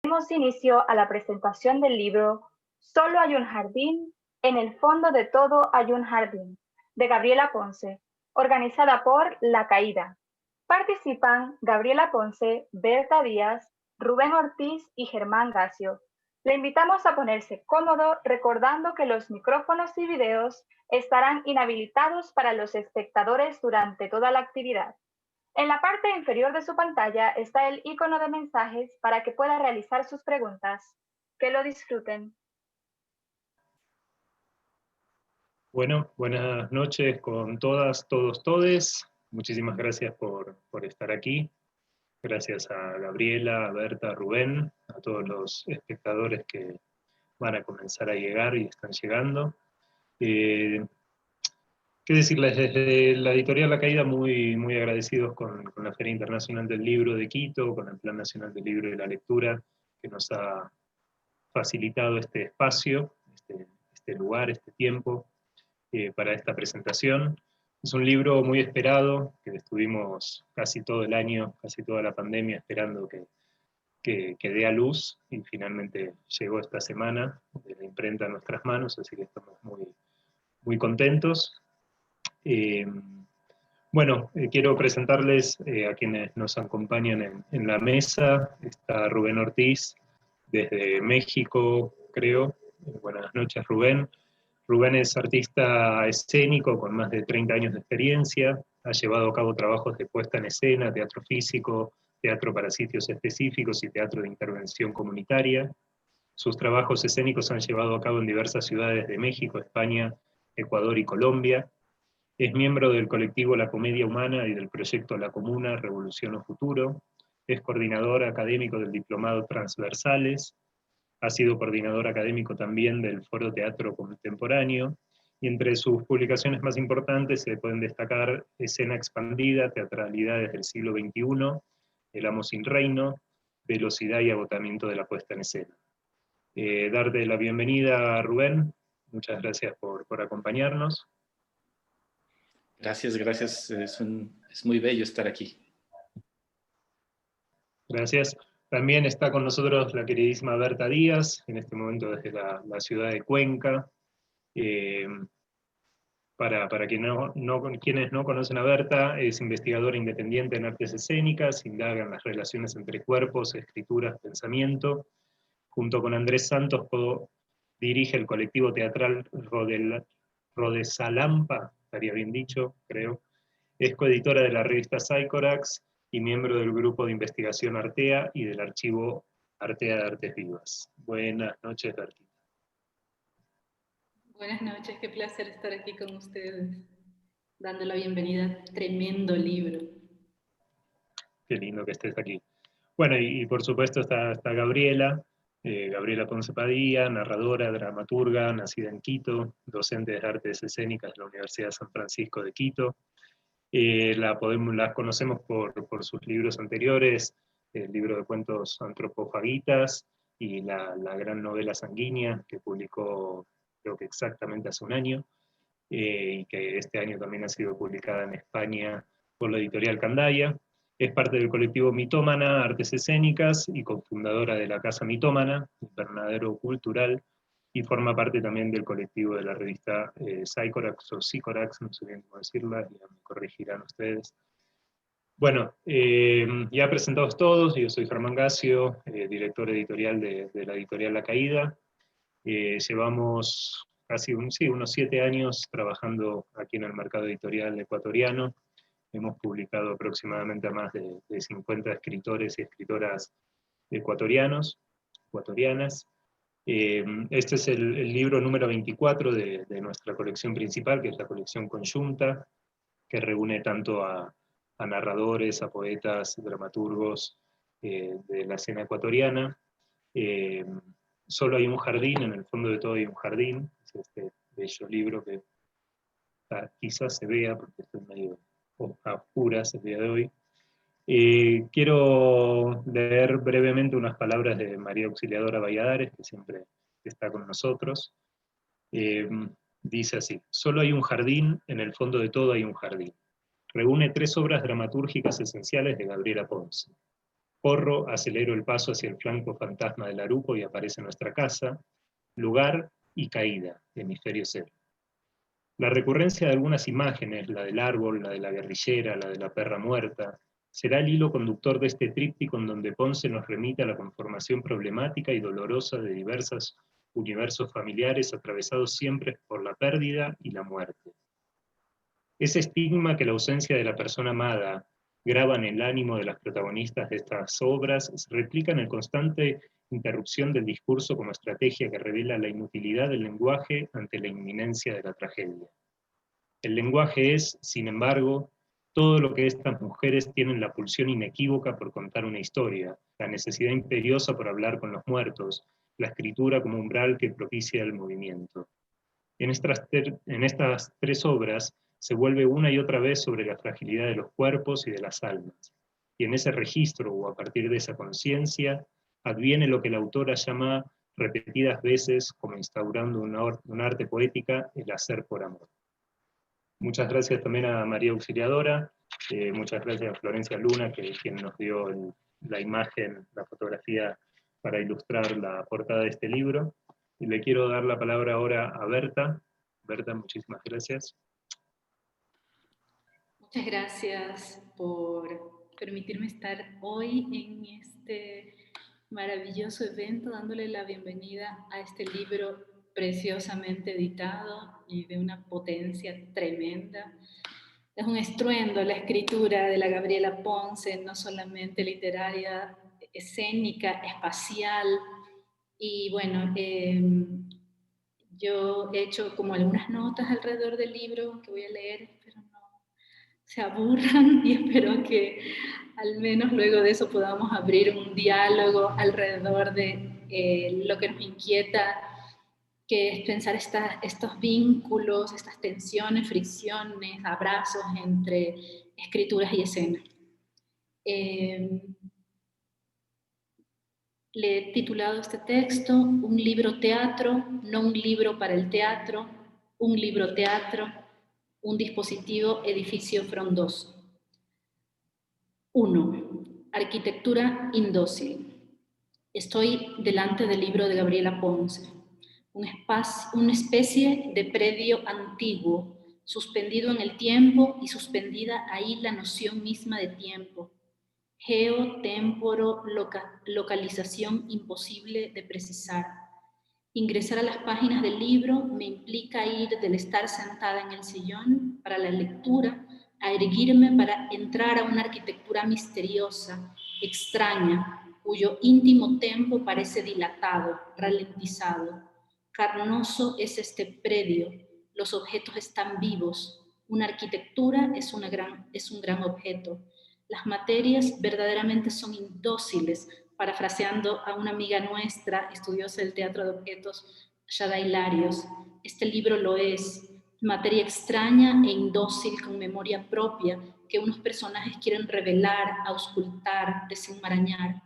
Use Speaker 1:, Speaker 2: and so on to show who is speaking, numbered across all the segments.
Speaker 1: Demos inicio a la presentación del libro Solo hay un jardín, en el fondo de todo hay un jardín, de Gabriela Ponce, organizada por La Caída. Participan Gabriela Ponce, Berta Díaz, Rubén Ortiz y Germán Gacio. Le invitamos a ponerse cómodo recordando que los micrófonos y videos estarán inhabilitados para los espectadores durante toda la actividad. En la parte inferior de su pantalla está el icono de mensajes para que pueda realizar sus preguntas. Que lo disfruten.
Speaker 2: Bueno, buenas noches con todas, todos, todes. Muchísimas gracias por estar aquí. Gracias a Gabriela, a Berta, a Rubén, a todos los espectadores que van a comenzar a llegar y están llegando. ¿Qué decirles? Desde la editorial La Caída muy agradecidos con la Feria Internacional del Libro de Quito, con el Plan Nacional del Libro y la Lectura, que nos ha facilitado este espacio, este lugar, este tiempo para esta presentación. Es un libro muy esperado, que estuvimos casi todo el año, casi toda la pandemia esperando que dé a luz, y finalmente llegó esta semana de la imprenta a nuestras manos, así que estamos muy contentos. Bueno, quiero presentarles a quienes nos acompañan en la mesa. Está Rubén Ortiz, desde México, creo. Buenas noches, Rubén. Rubén es artista escénico con más de 30 años de experiencia. Ha llevado a cabo trabajos de puesta en escena, teatro físico, teatro para sitios específicos y teatro de intervención comunitaria. Sus trabajos escénicos han llevado a cabo en diversas ciudades de México, España, Ecuador y Colombia. Es miembro del colectivo La Comedia Humana y del proyecto La Comuna, Revolución o Futuro. Es coordinador académico del Diplomado Transversales. Ha sido coordinador académico también del Foro Teatro Contemporáneo. Y entre sus publicaciones más importantes se pueden destacar Escena Expandida, Teatralidades del siglo XXI, El amo sin reino, Velocidad y agotamiento de la puesta en escena. Darte la bienvenida, Rubén. Muchas gracias por acompañarnos.
Speaker 3: Gracias. Es muy bello estar aquí.
Speaker 2: Gracias. También está con nosotros la queridísima Berta Díaz, en este momento desde la ciudad de Cuenca. Para quienes no conocen a Berta, es investigadora independiente en artes escénicas, indaga en las relaciones entre cuerpos, escrituras, pensamiento. Junto con Andrés Santos dirige el colectivo teatral Rodesalampa, estaría bien dicho, creo. Es coeditora de la revista Psychorax y miembro del grupo de investigación Artea y del archivo Artea de Artes Vivas. Buenas noches, Bertita.
Speaker 4: Buenas noches, qué placer estar aquí con ustedes, dando la bienvenida. Tremendo libro.
Speaker 2: Qué lindo que estés aquí. Bueno, y por supuesto está Gabriela, Gabriela Ponce Padilla, narradora, dramaturga, nacida en Quito, docente de artes escénicas de la Universidad de San Francisco de Quito. La conocemos por sus libros anteriores, el libro de cuentos Antropofagitas y la gran novela Sanguínea, que publicó creo que exactamente hace un año, y que este año también ha sido publicada en España por la editorial Candaya. Es parte del colectivo Mitómana, Artes Escénicas, y cofundadora de la Casa Mitómana, invernadero cultural, y forma parte también del colectivo de la revista Psychorax o Psychorax, no sé bien cómo decirla, ya me corregirán ustedes. Bueno, ya presentados todos, yo soy Germán Gacio, director editorial de la editorial La Caída. Llevamos casi unos 7 años trabajando aquí en el mercado editorial ecuatoriano. Hemos publicado aproximadamente a más de 50 escritores y escritoras ecuatorianas. Este es el libro número 24 de nuestra colección principal, que es la colección conjunta, que reúne tanto a narradores, a poetas, dramaturgos de la escena ecuatoriana. Solo hay un jardín, en el fondo de todo hay un jardín, es este bello libro que quizás se vea porque estoy medio a oscuras el día de hoy. Quiero leer brevemente unas palabras de María Auxiliadora Valladares, que siempre está con nosotros. Dice así: solo hay un jardín, en el fondo de todo hay un jardín. Reúne 3 obras dramatúrgicas esenciales de Gabriela Ponce. Corro, acelero el paso hacia el flanco fantasma del Arupo y aparece nuestra casa. Lugar y caída, hemisferio cero. La recurrencia de algunas imágenes, la del árbol, la de la guerrillera, la de la perra muerta, será el hilo conductor de este tríptico en donde Ponce nos remite a la conformación problemática y dolorosa de diversos universos familiares atravesados siempre por la pérdida y la muerte. Ese estigma que la ausencia de la persona amada graba en el ánimo de las protagonistas de estas obras se replica en el constante interrupción del discurso como estrategia que revela la inutilidad del lenguaje ante la inminencia de la tragedia. El lenguaje es, sin embargo, todo lo que estas mujeres tienen la pulsión inequívoca por contar una historia, la necesidad imperiosa por hablar con los muertos, la escritura como umbral que propicia el movimiento. En estas tres obras se vuelve una y otra vez sobre la fragilidad de los cuerpos y de las almas, y en ese registro o a partir de esa conciencia adviene lo que la autora llama repetidas veces, como instaurando un arte poética, el hacer por amor. Muchas gracias también a María Auxiliadora, muchas gracias a Florencia Luna, que es quien nos dio la imagen, la fotografía para ilustrar la portada de este libro. Y le quiero dar la palabra ahora a Berta. Berta, muchísimas gracias.
Speaker 4: Muchas gracias por permitirme estar hoy en este maravilloso evento, dándole la bienvenida a este libro preciosamente editado y de una potencia tremenda. Es un estruendo la escritura de la Gabriela Ponce, no solamente literaria, escénica, espacial. Y bueno, yo he hecho como algunas notas alrededor del libro que voy a leer, pero no se aburran y espero que al menos luego de eso podamos abrir un diálogo alrededor de lo que nos inquieta, que es pensar estos vínculos, estas tensiones, fricciones, abrazos entre escrituras y escena. Le he titulado este texto Un libro teatro, no un libro para el teatro, un libro teatro, un dispositivo edificio frondoso. 1. Arquitectura indócil. Estoy delante del libro de Gabriela Ponce, una especie de predio antiguo, suspendido en el tiempo y suspendida ahí la noción misma de tiempo. Localización imposible de precisar. Ingresar a las páginas del libro me implica ir del estar sentada en el sillón para la lectura a erguirme para entrar a una arquitectura misteriosa, extraña, cuyo íntimo tempo parece dilatado, ralentizado. Carnoso es este predio, los objetos están vivos, una arquitectura es un gran objeto. Las materias verdaderamente son indóciles, parafraseando a una amiga nuestra, estudiosa del teatro de objetos, Shada Hilarios. Este libro lo es, materia extraña e indócil con memoria propia que unos personajes quieren revelar, auscultar, desenmarañar.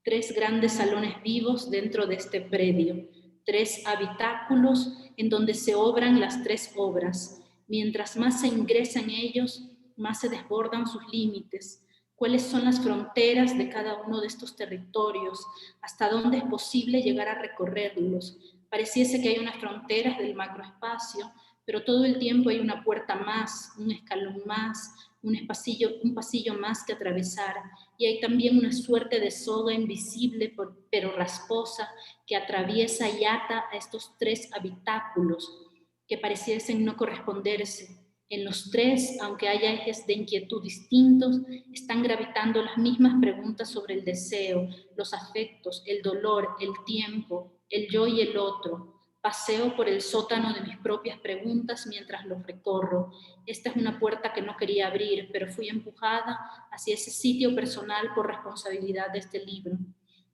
Speaker 4: 3 grandes salones vivos dentro de este predio, 3 habitáculos en donde se obran las 3 obras. Mientras más se ingresa en ellos, más se desbordan sus límites. ¿Cuáles son las fronteras de cada uno de estos territorios? ¿Hasta dónde es posible llegar a recorrerlos? Pareciese que hay unas fronteras del macroespacio, pero todo el tiempo hay una puerta más, un escalón más, un pasillo más que atravesar, y hay también una suerte de soga invisible pero rasposa que atraviesa y ata a estos 3 habitáculos que pareciesen no corresponderse. En los 3, aunque haya ejes de inquietud distintos, están gravitando las mismas preguntas sobre el deseo, los afectos, el dolor, el tiempo, el yo y el otro. Paseo por el sótano de mis propias preguntas mientras los recorro. Esta es una puerta que no quería abrir, pero fui empujada hacia ese sitio personal por responsabilidad de este libro.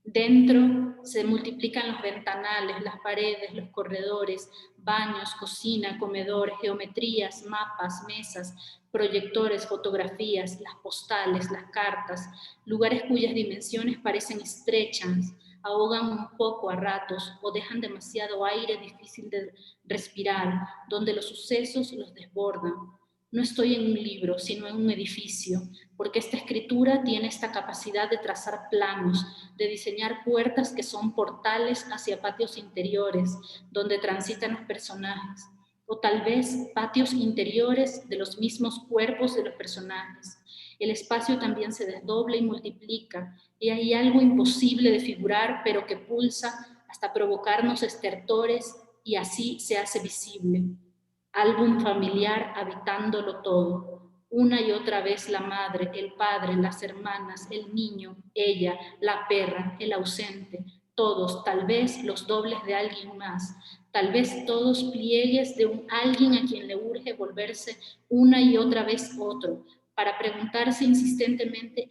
Speaker 4: Dentro se multiplican los ventanales, las paredes, los corredores, baños, cocina, comedor, geometrías, mapas, mesas, proyectores, fotografías, las postales, las cartas, lugares cuyas dimensiones parecen estrechas, ahogan un poco a ratos o dejan demasiado aire difícil de respirar, donde los sucesos los desbordan. No estoy en un libro, sino en un edificio, porque esta escritura tiene esta capacidad de trazar planos, de diseñar puertas que son portales hacia patios interiores, donde transitan los personajes, o tal vez patios interiores de los mismos cuerpos de los personajes. El espacio también se desdobla y multiplica, y hay algo imposible de figurar, pero que pulsa hasta provocarnos estertores, y así se hace visible. Álbum familiar habitándolo todo. Una y otra vez la madre, el padre, las hermanas, el niño, ella, la perra, el ausente, todos, tal vez los dobles de alguien más, tal vez todos pliegues de un alguien a quien le urge volverse una y otra vez otro, para preguntarse insistentemente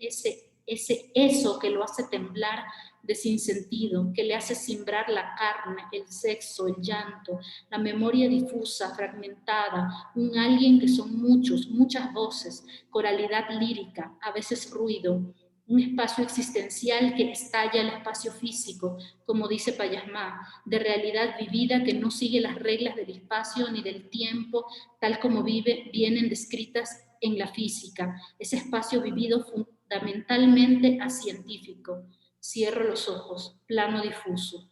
Speaker 4: eso que lo hace temblar de sinsentido, que le hace cimbrar la carne, el sexo, el llanto, la memoria difusa, fragmentada, un alguien que son muchos, muchas voces, coralidad lírica, a veces ruido, un espacio existencial que estalla el espacio físico, como dice Payasmá, de realidad vivida que no sigue las reglas del espacio ni del tiempo, tal como vienen descritas en la física, ese espacio vivido fundamentalmente acientífico. Cierro los ojos, plano difuso.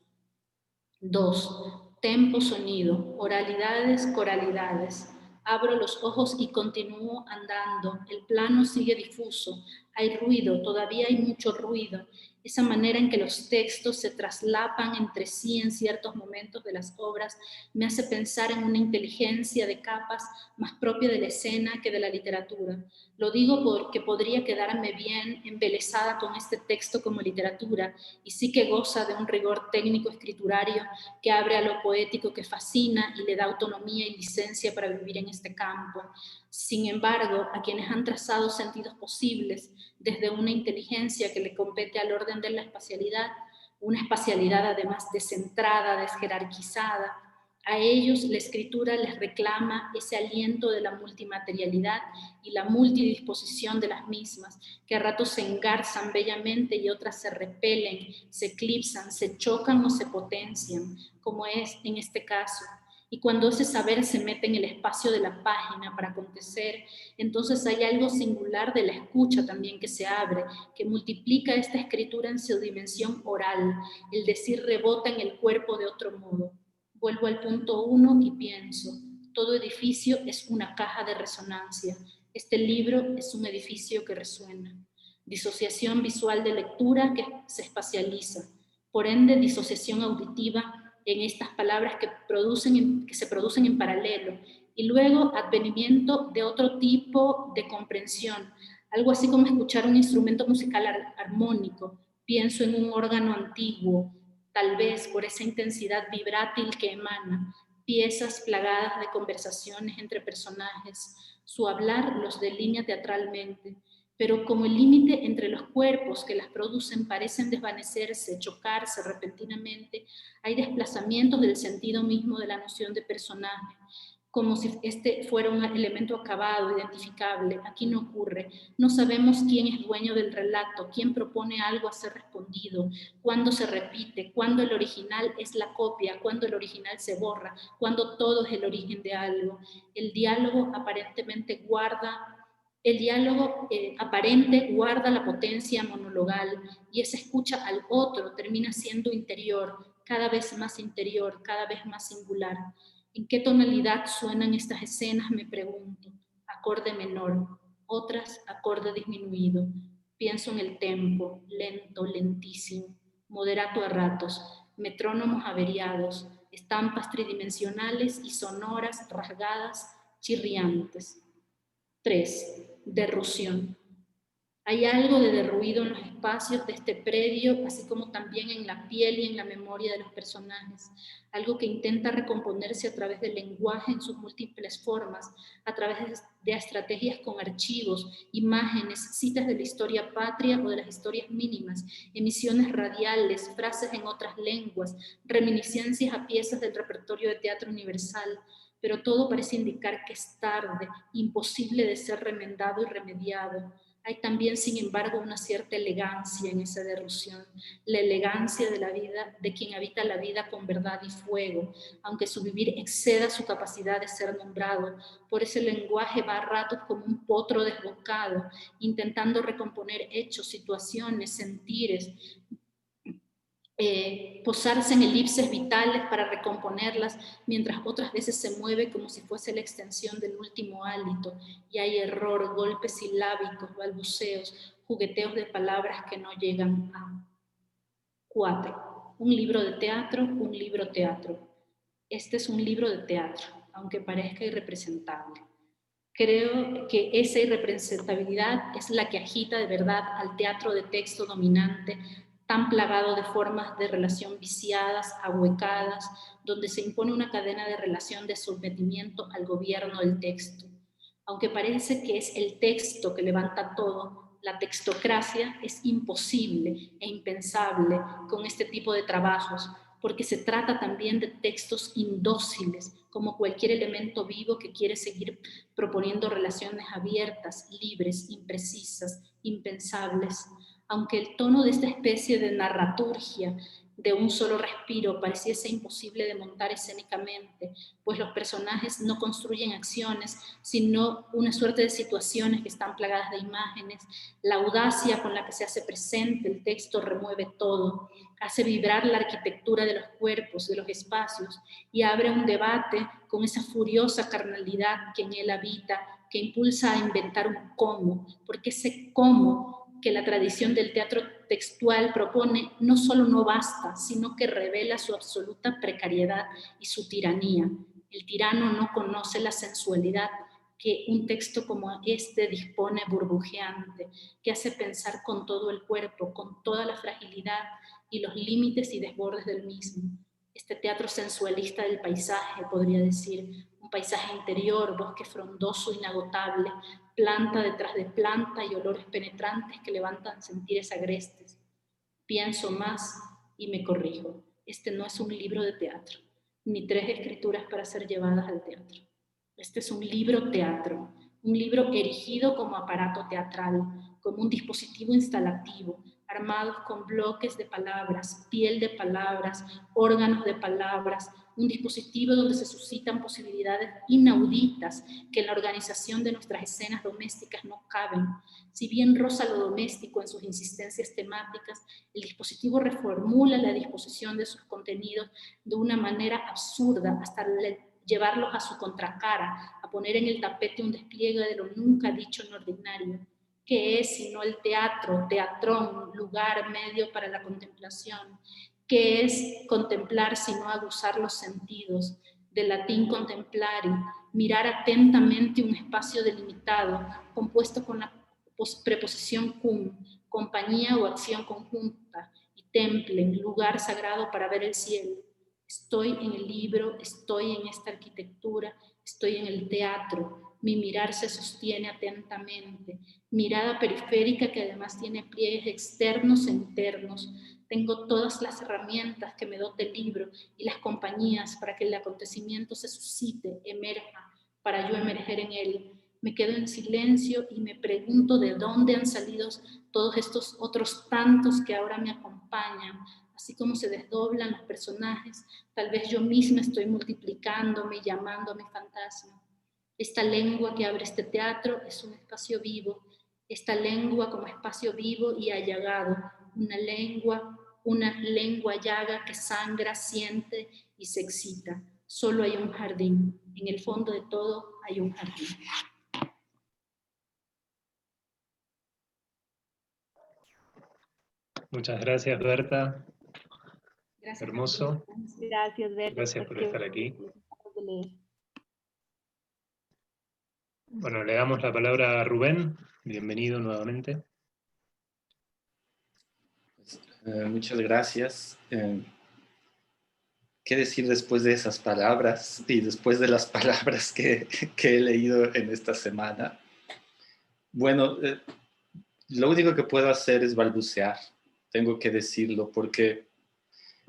Speaker 4: 2. Tempo, sonido, oralidades, coralidades. Abro los ojos y continúo andando. El plano sigue difuso. Hay ruido, todavía hay mucho ruido. Esa manera en que los textos se traslapan entre sí en ciertos momentos de las obras me hace pensar en una inteligencia de capas más propia de la escena que de la literatura. Lo digo porque podría quedarme bien embelesada con este texto como literatura, y sí que goza de un rigor técnico escriturario que abre a lo poético, que fascina y le da autonomía y licencia para vivir en este campo. Sin embargo, a quienes han trazado sentidos posibles desde una inteligencia que le compete al orden de la espacialidad, una espacialidad además descentrada, desjerarquizada, a ellos la escritura les reclama ese aliento de la multimaterialidad y la multidisposición de las mismas, que a ratos se engarzan bellamente y otras se repelen, se eclipsan, se chocan o se potencian, como es en este caso. Y cuando ese saber se mete en el espacio de la página para acontecer, entonces hay algo singular de la escucha también que se abre, que multiplica esta escritura en su dimensión oral. El decir rebota en el cuerpo de otro modo. Vuelvo al punto 1 y pienso, todo edificio es una caja de resonancia. Este libro es un edificio que resuena. Disociación visual de lectura que se espacializa. Por ende, disociación auditiva en estas palabras que se producen en paralelo. Y luego, advenimiento de otro tipo de comprensión. Algo así como escuchar un instrumento musical armónico. Pienso en un órgano antiguo, tal vez por esa intensidad vibrátil que emana, piezas plagadas de conversaciones entre personajes, su hablar los delinea teatralmente, pero como el límite entre los cuerpos que las producen parecen desvanecerse, chocarse repentinamente, hay desplazamientos del sentido mismo de la noción de personaje, como si este fuera un elemento acabado, identificable. Aquí no ocurre. No sabemos quién es dueño del relato, quién propone algo a ser respondido, cuándo se repite, cuándo el original es la copia, cuándo el original se borra, cuándo todo es el origen de algo. El diálogo aparentemente aparente guarda la potencia monologal, y esa escucha al otro termina siendo interior, cada vez más interior, cada vez más singular. ¿En qué tonalidad suenan estas escenas? Me pregunto. Acorde menor, otras acorde disminuido. Pienso en el tempo, lento, lentísimo, moderato a ratos, metrónomos averiados, estampas tridimensionales y sonoras, rasgadas, chirriantes. 3. Derrusión. Hay algo de derruido en los espacios de este predio, así como también en la piel y en la memoria de los personajes. Algo que intenta recomponerse a través del lenguaje en sus múltiples formas, a través de estrategias con archivos, imágenes, citas de la historia patria o de las historias mínimas, emisiones radiales, frases en otras lenguas, reminiscencias a piezas del repertorio de teatro universal. Pero todo parece indicar que es tarde, imposible de ser remendado y remediado. Hay también, sin embargo, una cierta elegancia en esa derrusión, la elegancia de la vida, de quien habita la vida con verdad y fuego, aunque su vivir exceda su capacidad de ser nombrado. Por ese lenguaje va a ratos como un potro desbocado, intentando recomponer hechos, situaciones, sentires, posarse en elipses vitales para recomponerlas, mientras otras veces se mueve como si fuese la extensión del último hálito, y hay error, golpes silábicos, balbuceos, jugueteos de palabras que no llegan a. 4. Un libro de teatro, un libro teatro. Este es un libro de teatro, aunque parezca irrepresentable. Creo que esa irrepresentabilidad es la que agita de verdad al teatro de texto dominante, tan plagado de formas de relación viciadas, ahuecadas, donde se impone una cadena de relación de sometimiento al gobierno del texto. Aunque parece que es el texto que levanta todo, la textocracia es imposible e impensable con este tipo de trabajos, porque se trata también de textos indóciles, como cualquier elemento vivo que quiere seguir proponiendo relaciones abiertas, libres, imprecisas, impensables. Aunque el tono de esta especie de narraturgia de un solo respiro pareciese imposible de montar escénicamente, pues los personajes no construyen acciones, sino una suerte de situaciones que están plagadas de imágenes, la audacia con la que se hace presente el texto remueve todo, hace vibrar la arquitectura de los cuerpos, de los espacios, y abre un debate con esa furiosa carnalidad que en él habita, que impulsa a inventar un cómo, porque ese cómo que la tradición del teatro textual propone no solo no basta, sino que revela su absoluta precariedad y su tiranía. El tirano no conoce la sensualidad que un texto como este dispone burbujeante, que hace pensar con todo el cuerpo, con toda la fragilidad y los límites y desbordes del mismo. Este teatro sensualista del paisaje, podría decir, un paisaje interior, bosque frondoso, inagotable, planta detrás de planta y olores penetrantes que levantan sentires agrestes. Pienso más y me corrijo. Este no es un libro de teatro, ni 3 escrituras para ser llevadas al teatro. Este es un libro teatro, un libro erigido como aparato teatral, como un dispositivo instalativo, armados con bloques de palabras, piel de palabras, órganos de palabras, un dispositivo donde se suscitan posibilidades inauditas que en la organización de nuestras escenas domésticas no caben. Si bien roza lo doméstico en sus insistencias temáticas, el dispositivo reformula la disposición de sus contenidos de una manera absurda hasta llevarlos a su contracara, a poner en el tapete un despliegue de lo nunca dicho en ordinario. ¿Qué es sino el teatro, teatrón, lugar, medio para la contemplación? ¿Qué es contemplar sino aguzar los sentidos? Del latín contemplare, mirar atentamente un espacio delimitado, compuesto con la preposición cum, compañía o acción conjunta, y templem, lugar sagrado para ver el cielo. Estoy en el libro, estoy en esta arquitectura, estoy en el teatro. Mi mirar se sostiene atentamente. Mirada periférica que además tiene pliegues externos e internos. Tengo todas las herramientas que me dote el libro y las compañías para que el acontecimiento se suscite, emerja, para yo emerger en él. Me quedo en silencio y me pregunto de dónde han salido todos estos otros tantos que ahora me acompañan. Así como se desdoblan los personajes, tal vez yo misma estoy multiplicándome y llamando a mi fantasma. Esta lengua que abre este teatro es un espacio vivo, esta lengua como espacio vivo y allagado, una lengua llaga que sangra, siente y se excita. Solo hay un jardín, en el fondo de todo hay un jardín.
Speaker 2: Muchas gracias, Berta.
Speaker 4: Gracias.
Speaker 2: Hermoso.
Speaker 1: Gracias, Berta.
Speaker 2: Gracias por estar aquí. Bueno, le damos la palabra a Rubén. Bienvenido nuevamente.
Speaker 3: Muchas gracias. ¿Qué decir después de esas palabras y después de las palabras que he leído en esta semana? Bueno, lo único que puedo hacer es balbucear. Tengo que decirlo porque,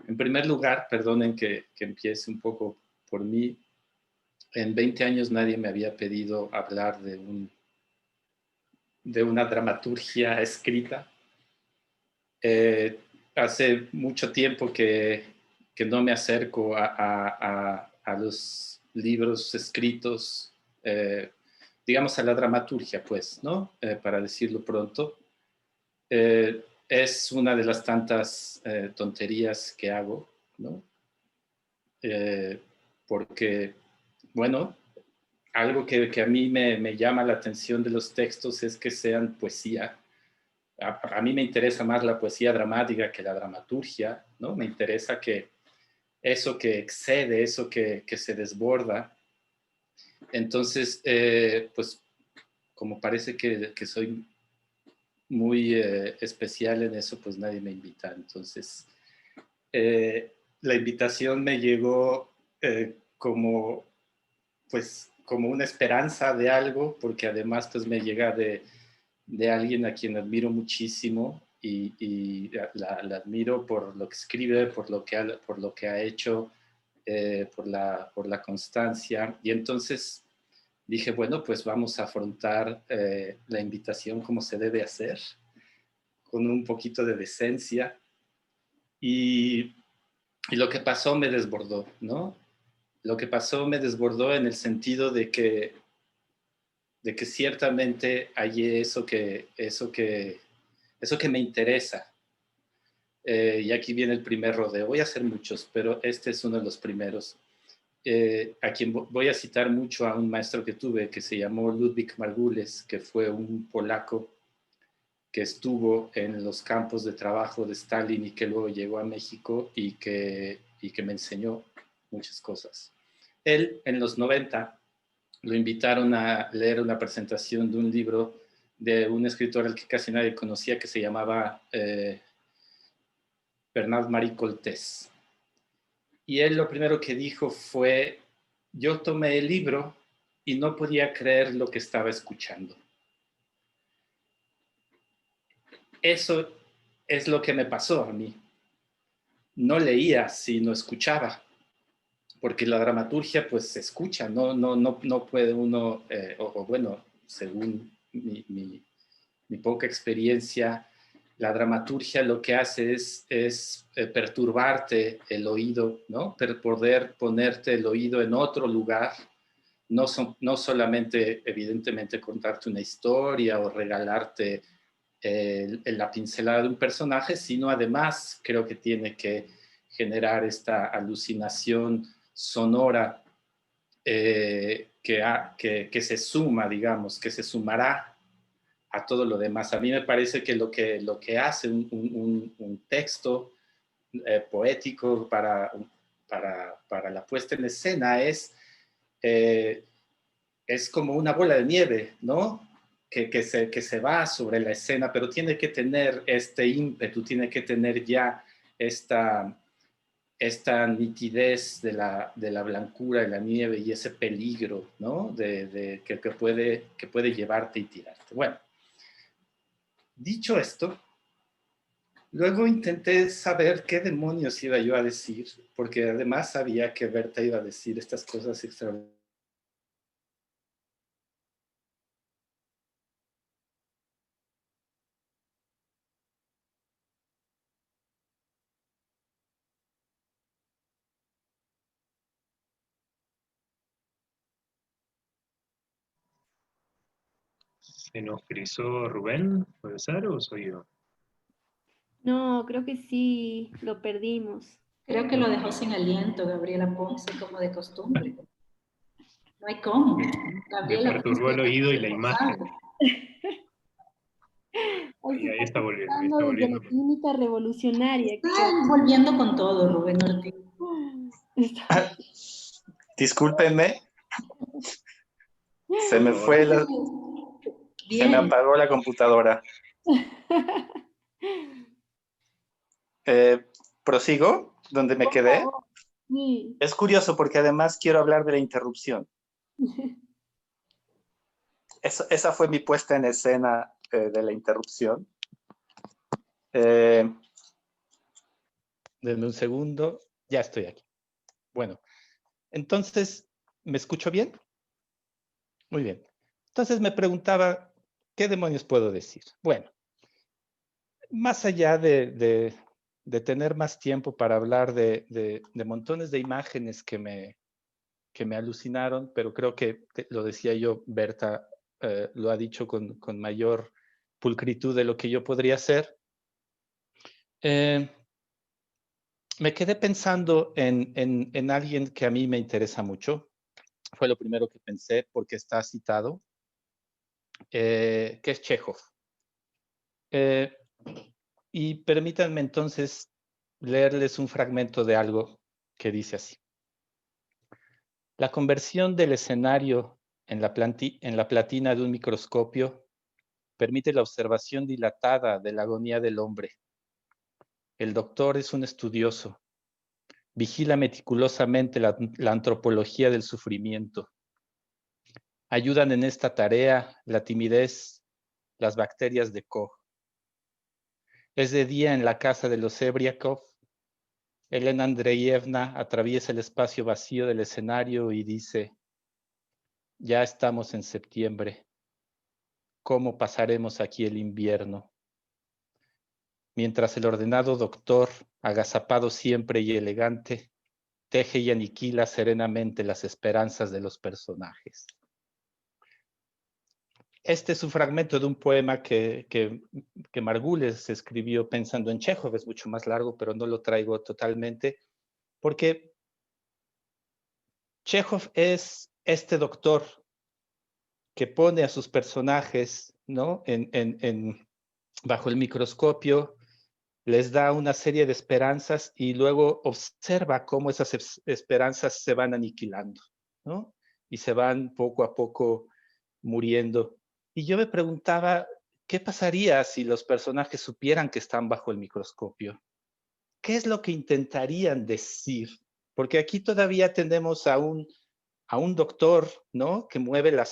Speaker 3: en primer lugar, perdonen que empiece un poco por mí. En 20 años nadie me había pedido hablar de de una dramaturgia escrita. Hace mucho tiempo que no me acerco a los libros escritos, digamos a la dramaturgia, pues, ¿no? Para decirlo pronto. Es una de las tantas tonterías que hago, ¿no? Porque, bueno, algo que a mí me llama la atención de los textos es que sean poesía. A mí me interesa más la poesía dramática que la dramaturgia, ¿no? Me interesa que eso que excede, eso que se desborda. Entonces, pues, como parece que soy muy especial en eso, pues nadie me invita. Entonces, la invitación me llegó como una esperanza de algo, porque además pues me llega de alguien a quien admiro muchísimo y la admiro por lo que escribe, por lo que ha hecho, por la constancia. Y entonces dije, bueno, pues vamos a afrontar la invitación como se debe hacer, con un poquito de decencia. Y lo que pasó me desbordó, ¿no? Lo que pasó me desbordó en el sentido de que ciertamente hay eso que me interesa. Y aquí viene el primer rodeo. Voy a hacer muchos, pero este es uno de los primeros. A quien voy a citar mucho a un maestro que tuve que se llamó Ludwik Margules, que fue un polaco que estuvo en los campos de trabajo de Stalin y que luego llegó a México y que me enseñó muchas cosas. Él, en los 90, lo invitaron a leer una presentación de un libro de un escritor al que casi nadie conocía, que se llamaba Bernard-Marie Coltés. Y él lo primero que dijo fue, yo tomé el libro y no podía creer lo que estaba escuchando. Eso es lo que me pasó a mí. No leía, sino escuchaba, porque la dramaturgia pues se escucha, no puede uno, o bueno, según mi poca experiencia, la dramaturgia lo que hace es perturbarte el oído, ¿no? Poder ponerte el oído en otro lugar, no solamente evidentemente contarte una historia o regalarte la pincelada de un personaje, sino además creo que tiene que generar esta alucinación sonora que se suma, digamos, que se sumará a todo lo demás. A mí me parece que lo que hace un texto poético para la puesta en escena es como una bola de nieve, ¿no? Que se va sobre la escena, pero tiene que tener este ímpetu, tiene que tener ya esta nitidez de la blancura de la nieve y ese peligro, ¿no? Que puede llevarte y tirarte. Bueno, dicho esto, luego intenté saber qué demonios iba yo a decir, porque además sabía que Berta iba a decir estas cosas extraordinarias.
Speaker 2: ¿Se nos frizó Rubén? ¿Puede ser o soy yo?
Speaker 5: No, creo que sí, lo perdimos.
Speaker 4: Creo que lo dejó sin aliento Gabriela Ponce, como de costumbre. No hay cómo.
Speaker 2: Me perturbó el oído y la imagen. Ahí está volviendo. Ahí está
Speaker 5: Desde la
Speaker 2: volviendo.
Speaker 5: clínica revolucionaria.
Speaker 4: Está volviendo con todo, Rubén Ortiz.
Speaker 3: Discúlpenme. Se me fue se me apagó la computadora. ¿Prosigo donde me quedé?
Speaker 5: Sí.
Speaker 3: Es curioso porque además quiero hablar de la interrupción. Esa fue mi puesta en escena de la interrupción. Denme un segundo. Ya estoy aquí. Bueno, entonces, ¿me escucho bien? Muy bien. Entonces me preguntaba, ¿qué demonios puedo decir? Bueno, más allá de tener más tiempo para hablar de montones de imágenes que me alucinaron, pero creo que lo decía yo, Berta lo ha dicho con mayor pulcritud de lo que yo podría hacer. Me quedé pensando en alguien que a mí me interesa mucho. Fue lo primero que pensé porque está citado, que es Chekhov. Y permítanme entonces leerles un fragmento de algo que dice así. La conversión del escenario en la platina de un microscopio permite la observación dilatada de la agonía del hombre. El doctor es un estudioso. Vigila meticulosamente la antropología del sufrimiento. Ayudan en esta tarea la timidez, las bacterias de Koch. Es de día en la casa de los Sebriakov. Elena Andreevna atraviesa el espacio vacío del escenario y dice, ya estamos en septiembre. ¿Cómo pasaremos aquí el invierno? Mientras el ordenado doctor, agazapado siempre y elegante, teje y aniquila serenamente las esperanzas de los personajes. Este es un fragmento de un poema que Margules escribió pensando en Chekhov. Es mucho más largo, pero no lo traigo totalmente, porque Chekhov es este doctor que pone a sus personajes, ¿no? bajo el microscopio, les da una serie de esperanzas y luego observa cómo esas esperanzas se van aniquilando, ¿no? Y se van poco a poco muriendo. Y yo me preguntaba, ¿qué pasaría si los personajes supieran que están bajo el microscopio? ¿Qué es lo que intentarían decir? Porque aquí todavía tenemos a un doctor, ¿no? Que mueve la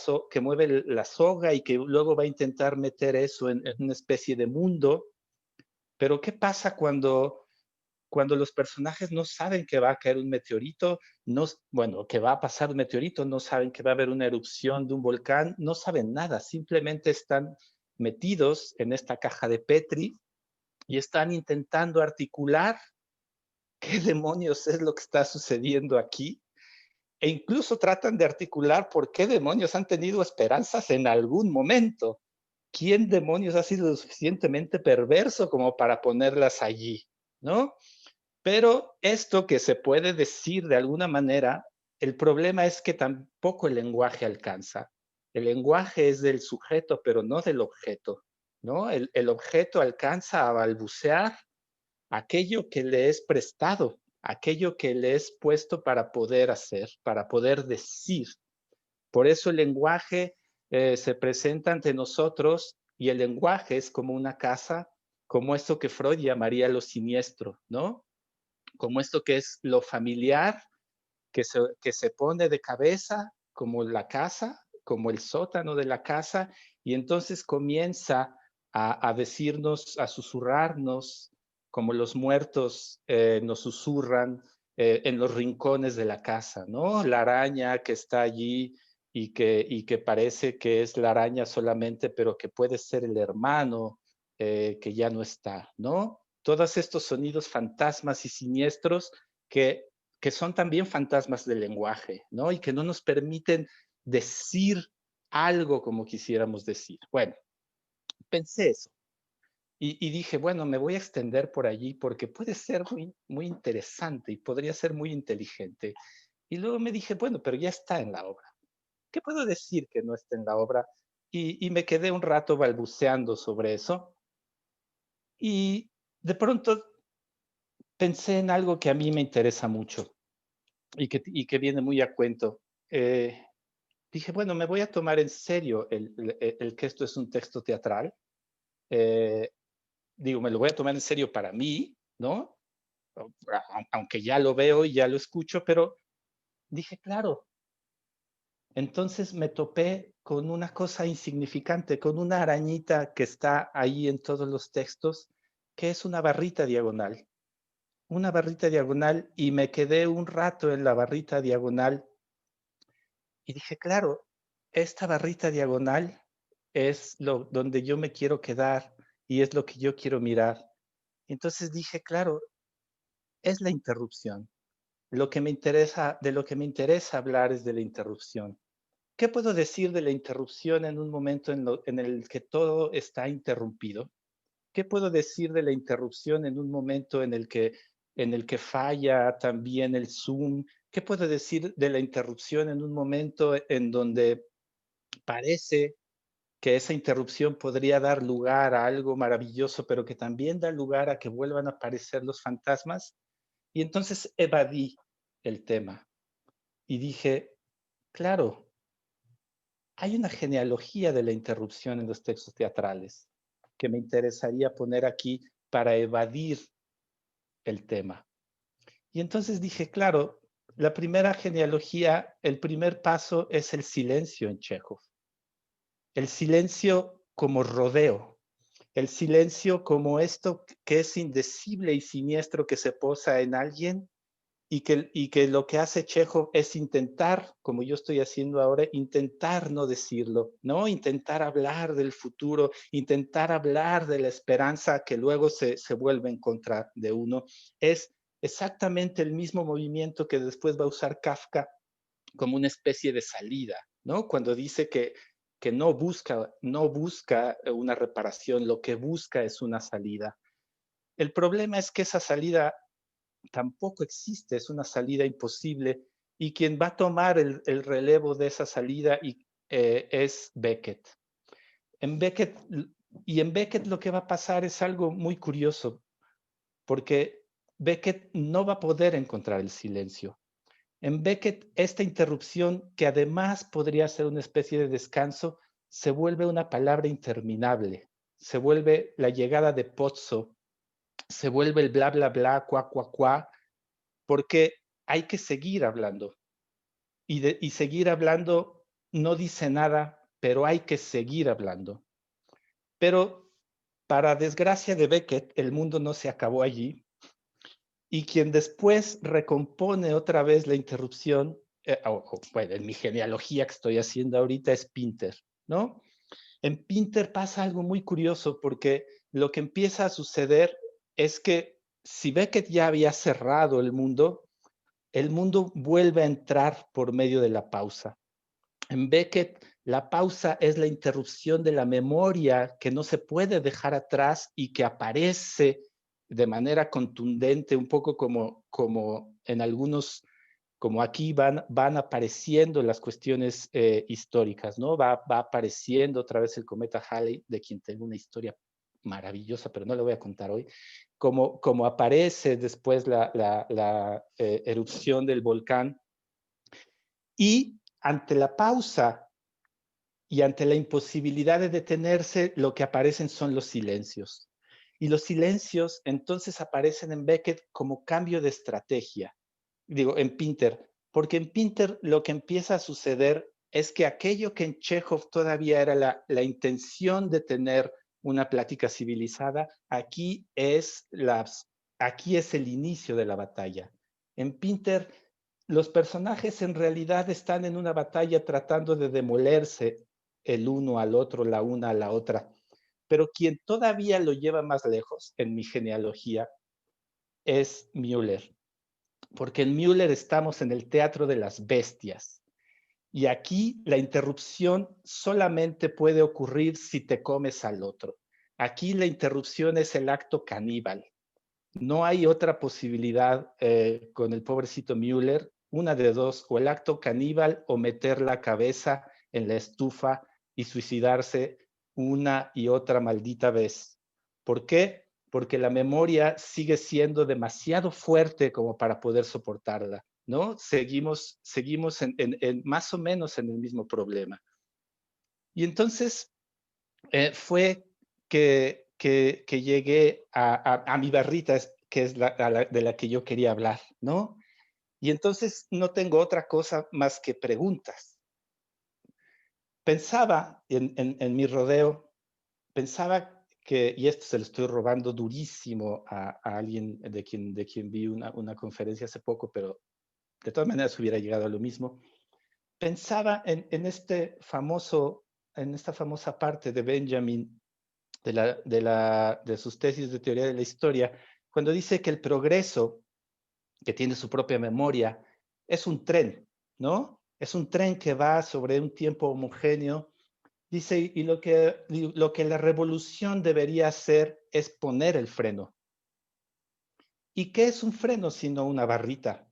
Speaker 3: soga y que luego va a intentar meter eso en una especie de mundo. Pero ¿qué pasa cuando los personajes no saben que va a caer un meteorito, que va a pasar un meteorito, no saben que va a haber una erupción de un volcán, no saben nada, simplemente están metidos en esta caja de Petri y están intentando articular qué demonios es lo que está sucediendo aquí? E incluso tratan de articular por qué demonios han tenido esperanzas en algún momento. ¿Quién demonios ha sido lo suficientemente perverso como para ponerlas allí? ¿No? Pero esto que se puede decir de alguna manera, el problema es que tampoco el lenguaje alcanza. El lenguaje es del sujeto, pero no del objeto, ¿no? El objeto alcanza a balbucear aquello que le es prestado, aquello que le es puesto para poder hacer, para poder decir. Por eso el lenguaje se presenta ante nosotros y el lenguaje es como una casa, como esto que Freud llamaría lo siniestro, ¿no? Como esto que es lo familiar, que se pone de cabeza, como la casa, como el sótano de la casa, y entonces comienza a decirnos, a susurrarnos, como los muertos nos susurran en los rincones de la casa, ¿no? La araña que está allí y que parece que es la araña solamente, pero que puede ser el hermano que ya no está, ¿no? Todos estos sonidos fantasmas y siniestros que son también fantasmas del lenguaje, ¿no? Y que no nos permiten decir algo como quisiéramos decir. Bueno, pensé eso. Y dije, bueno, me voy a extender por allí porque puede ser muy, muy interesante y podría ser muy inteligente. Y luego me dije, bueno, pero ya está en la obra. ¿Qué puedo decir que no está en la obra? Y me quedé un rato balbuceando sobre eso. Y de pronto pensé en algo que a mí me interesa mucho y que viene muy a cuento. Dije, bueno, me voy a tomar en serio el que esto es un texto teatral. Digo, me lo voy a tomar en serio para mí, ¿no? Aunque ya lo veo y ya lo escucho, pero dije, claro. Entonces me topé con una cosa insignificante, con una arañita que está ahí en todos los textos, que es una barrita diagonal. Una barrita diagonal y me quedé un rato en la barrita diagonal y dije, claro, esta barrita diagonal es donde yo me quiero quedar y es lo que yo quiero mirar. Entonces dije, claro, es la interrupción. De lo que me interesa hablar es de la interrupción. ¿Qué puedo decir de la interrupción en un momento en el que todo está interrumpido? ¿Qué puedo decir de la interrupción en un momento en el que falla también el Zoom? ¿Qué puedo decir de la interrupción en un momento en donde parece que esa interrupción podría dar lugar a algo maravilloso, pero que también da lugar a que vuelvan a aparecer los fantasmas? Y entonces evadí el tema y dije, claro, hay una genealogía de la interrupción en los textos teatrales que me interesaría poner aquí para evadir el tema. Y entonces dije, claro, la primera genealogía, el primer paso es el silencio en Chekhov. El silencio como rodeo, el silencio como esto que es indecible y siniestro que se posa en alguien y que lo que hace Chekhov es intentar, como yo estoy haciendo ahora, intentar no decirlo, ¿no? Intentar hablar del futuro, intentar hablar de la esperanza que luego se vuelve en contra de uno. Es exactamente el mismo movimiento que después va a usar Kafka como una especie de salida, ¿no? Cuando dice que no busca una reparación, lo que busca es una salida. El problema es que esa salida tampoco existe, es una salida imposible, y quien va a tomar el relevo de esa salida es Beckett. En Beckett lo que va a pasar es algo muy curioso, porque Beckett no va a poder encontrar el silencio. En Beckett, esta interrupción, que además podría ser una especie de descanso, se vuelve una palabra interminable, se vuelve la llegada de Pozzo, se vuelve el bla, bla, bla, cuá, cuá, cuá, porque hay que seguir hablando. Y seguir hablando no dice nada, pero hay que seguir hablando. Pero para desgracia de Beckett, el mundo no se acabó allí, y quien después recompone otra vez la interrupción, bueno, en mi genealogía que estoy haciendo ahorita es Pinter, ¿no? En Pinter pasa algo muy curioso porque lo que empieza a suceder es que si Beckett ya había cerrado el mundo vuelve a entrar por medio de la pausa. En Beckett, la pausa es la interrupción de la memoria que no se puede dejar atrás y que aparece de manera contundente, un poco como en algunos, como aquí van apareciendo las cuestiones históricas, ¿no? Va apareciendo otra vez el cometa Halley, de quien tengo una historia maravillosa, pero no la voy a contar hoy, como aparece después la erupción del volcán. Y ante la pausa y ante la imposibilidad de detenerse, lo que aparecen son los silencios. Y los silencios entonces aparecen en Beckett como cambio de estrategia. Digo, en Pinter, porque en Pinter lo que empieza a suceder es que aquello que en Chekhov todavía era la intención de tener una plática civilizada, aquí es el inicio de la batalla. En Pinter, los personajes en realidad están en una batalla tratando de demolerse el uno al otro, la una a la otra. Pero quien todavía lo lleva más lejos en mi genealogía es Müller, porque en Müller estamos en el teatro de las bestias. Y aquí la interrupción solamente puede ocurrir si te comes al otro. Aquí la interrupción es el acto caníbal. No hay otra posibilidad con el pobrecito Müller, una de dos, o el acto caníbal o meter la cabeza en la estufa y suicidarse una y otra maldita vez. ¿Por qué? Porque la memoria sigue siendo demasiado fuerte como para poder soportarla, ¿no? Seguimos en más o menos en el mismo problema. Y entonces fue que llegué a mi barrita, que es de la que yo quería hablar, ¿no? Y entonces no tengo otra cosa más que preguntas. Pensaba en mi rodeo, pensaba que, y esto se lo estoy robando durísimo a alguien de quien vi una conferencia hace poco, pero de todas maneras hubiera llegado a lo mismo. Pensaba en este famoso
Speaker 6: esta famosa parte de Benjamin, de sus tesis de teoría de la historia, cuando dice que el progreso, que tiene su propia memoria, es un tren, ¿no? Es un tren que va sobre un tiempo homogéneo. Dice, y lo que la revolución debería hacer es poner el freno. ¿Y qué es un freno sino una barrita?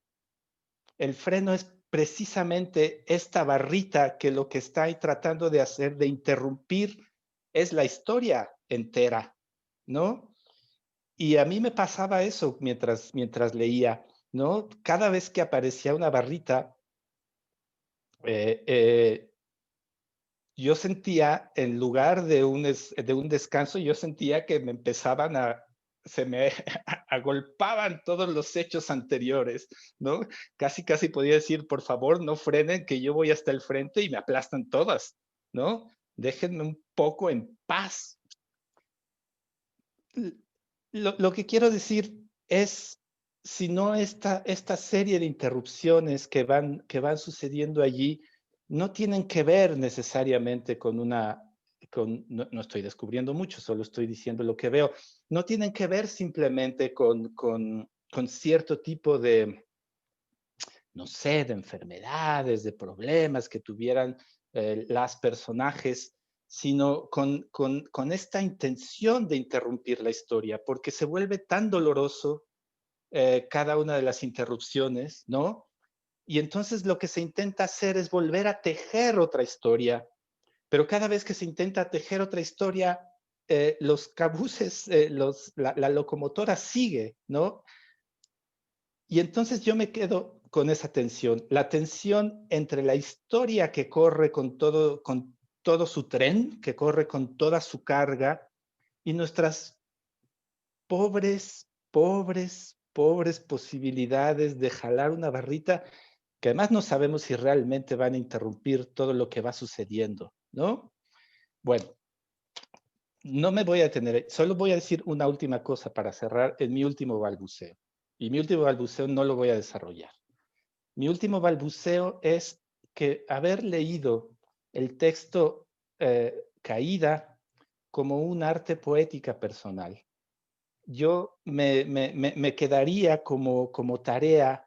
Speaker 6: El freno es precisamente esta barrita que lo que está ahí tratando de hacer, de interrumpir, es la historia entera, ¿no? Y a mí me pasaba eso mientras leía, ¿no? Cada vez que aparecía una barrita, yo sentía, en lugar de un descanso, yo sentía que me empezaban se me agolpaban todos los hechos anteriores, ¿no? Casi podía decir, por favor, no frenen, que yo voy hasta el frente y me aplastan todas, ¿no? Déjenme un poco en paz. Lo que quiero decir es, si no esta serie de interrupciones que van sucediendo allí, no tienen que ver necesariamente con no estoy descubriendo mucho, solo estoy diciendo lo que veo, no tienen que ver simplemente con cierto tipo de, no sé, de enfermedades, de problemas que tuvieran las personajes, sino con esta intención de interrumpir la historia, porque se vuelve tan doloroso cada una de las interrupciones, ¿no? Y entonces lo que se intenta hacer es volver a tejer otra historia, pero cada vez que se intenta tejer otra historia, los cabuces, la locomotora sigue, ¿no? Y entonces yo me quedo con esa tensión, la tensión entre la historia que corre con todo su tren, que corre con toda su carga, y nuestras pobres posibilidades de jalar una barrita que además no sabemos si realmente van a interrumpir todo lo que va sucediendo, ¿no? Bueno, no me voy a detener, solo voy a decir una última cosa para cerrar en mi último balbuceo. Y mi último balbuceo no lo voy a desarrollar. Mi último balbuceo es que haber leído el texto Caída como un arte poética personal, yo me quedaría como tarea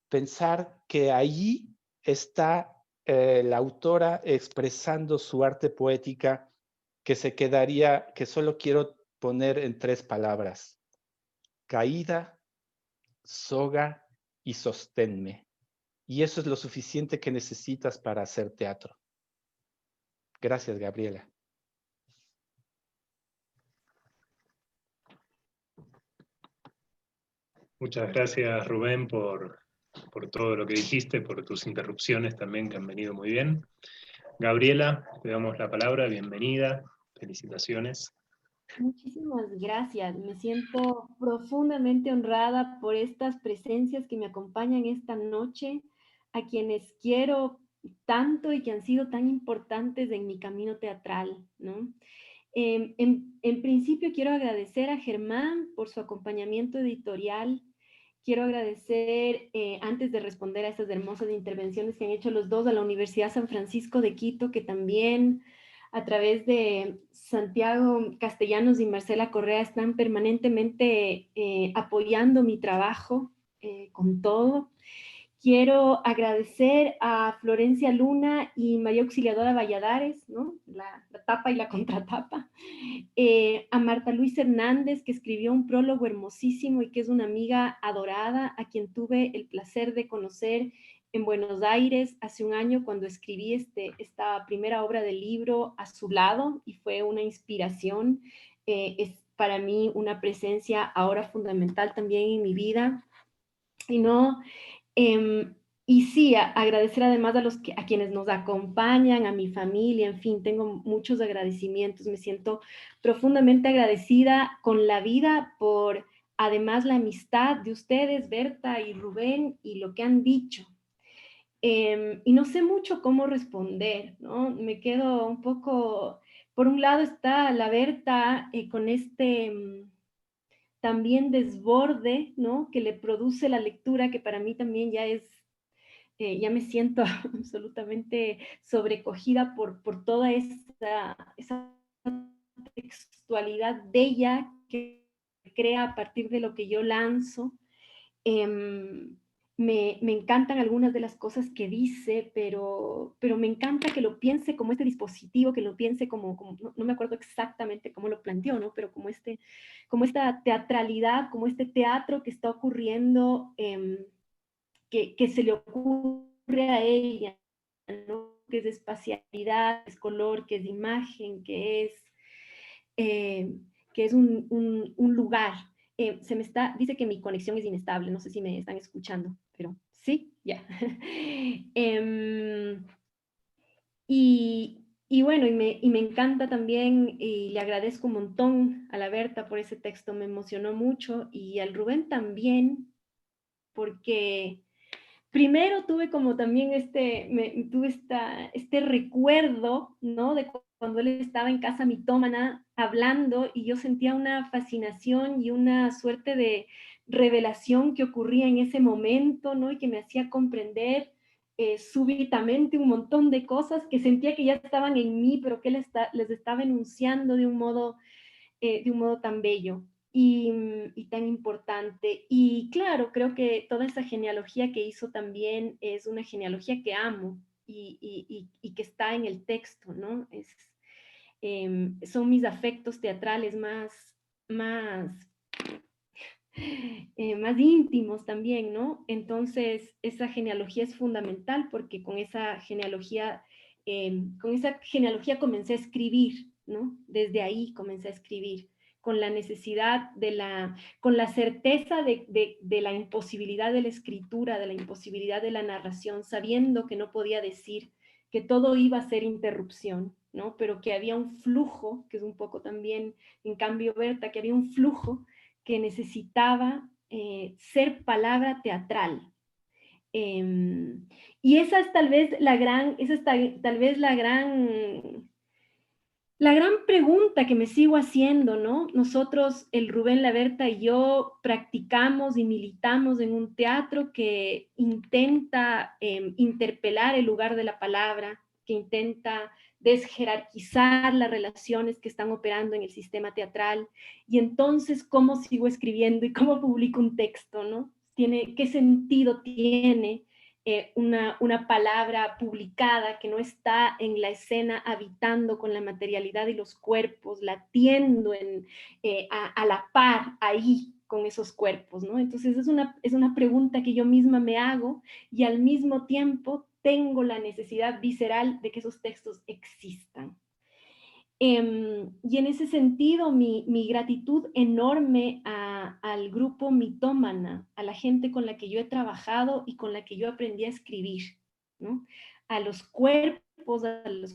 Speaker 6: pensar que allí está la autora expresando su arte poética, que se quedaría, que solo quiero poner en 3 palabras: caída, soga y sosténme. Y eso es lo suficiente que necesitas para hacer teatro. Gracias, Gabriela.
Speaker 2: Muchas gracias, Rubén, por todo lo que dijiste, por tus interrupciones también, que han venido muy bien. Gabriela, te damos la palabra, bienvenida, felicitaciones.
Speaker 5: Muchísimas gracias. Me siento profundamente honrada por estas presencias que me acompañan esta noche, a quienes quiero tanto y que han sido tan importantes en mi camino teatral, ¿no? En principio quiero agradecer a Germán por su acompañamiento editorial. Quiero agradecer, antes de responder a estas hermosas intervenciones que han hecho los dos, a la Universidad San Francisco de Quito, que también a través de Santiago Castellanos y Marcela Correa están permanentemente apoyando mi trabajo con todo. Quiero agradecer a Florencia Luna y María Auxiliadora Valladares, ¿no? La tapa y la contratapa. A Marta Luis Hernández, que escribió un prólogo hermosísimo y que es una amiga adorada, a quien tuve el placer de conocer en Buenos Aires hace un año cuando escribí esta primera obra del libro a su lado, y fue una inspiración. Es para mí una presencia ahora fundamental también en mi vida. Y no... y sí, agradecer además a quienes nos acompañan, a mi familia, en fin, tengo muchos agradecimientos. Me siento profundamente agradecida con la vida por además la amistad de ustedes, Berta y Rubén, y lo que han dicho. Y no sé mucho cómo responder, ¿no? Me quedo un poco, por un lado está la Berta con también desborde, ¿no? Que le produce la lectura, que para mí también ya es ya me siento absolutamente sobrecogida por toda esa textualidad bella que crea a partir de lo que yo lanzo. Me encantan algunas de las cosas que dice, pero me encanta que lo piense como este dispositivo, que lo piense como no me acuerdo exactamente cómo lo planteó, ¿no? Pero como esta teatralidad, como este teatro que está ocurriendo, que se le ocurre a ella, ¿no? Que es de espacialidad, que es color, que es de imagen, que es un lugar. Dice que mi conexión es inestable, no sé si me están escuchando, pero sí, ya. Y bueno, y me encanta también, y le agradezco un montón a la Berta por ese texto, me emocionó mucho, y al Rubén también, porque primero tuve como también este recuerdo, ¿no? De cuando él estaba en casa mitómana hablando y yo sentía una fascinación y una suerte de revelación que ocurría en ese momento, ¿no? Y que me hacía comprender súbitamente un montón de cosas que sentía que ya estaban en mí, pero que les estaba enunciando de un modo tan bello y tan importante. Y claro, creo que toda esa genealogía que hizo también es una genealogía que amo y que está en el texto, ¿no? Son mis afectos teatrales más íntimos también, ¿no? Entonces, esa genealogía es fundamental porque con esa genealogía comencé a escribir, ¿no? Desde ahí comencé a escribir, con la necesidad con la certeza de la imposibilidad de la escritura, de la imposibilidad de la narración, sabiendo que no podía decir, que todo iba a ser interrupción, ¿no? Pero que había un flujo, que es un poco también, en cambio, Berta, que había un flujo que necesitaba ser palabra teatral. Y esa es tal vez la gran pregunta que me sigo haciendo, ¿no? Nosotros, el Rubén, la Berta y yo, practicamos y militamos en un teatro que intenta interpelar el lugar de la palabra, que intenta desjerarquizar las relaciones que están operando en el sistema teatral. Y entonces, ¿cómo sigo escribiendo y cómo publico un texto, ¿no? ¿Qué sentido tiene una palabra publicada que no está en la escena habitando con la materialidad y los cuerpos, latiendo a la par ahí con esos cuerpos, ¿no? Entonces es una pregunta que yo misma me hago y al mismo tiempo tengo la necesidad visceral de que esos textos existan. Y en ese sentido, mi gratitud enorme al grupo mitómana, a la gente con la que yo he trabajado y con la que yo aprendí a escribir, ¿no? A los cuerpos de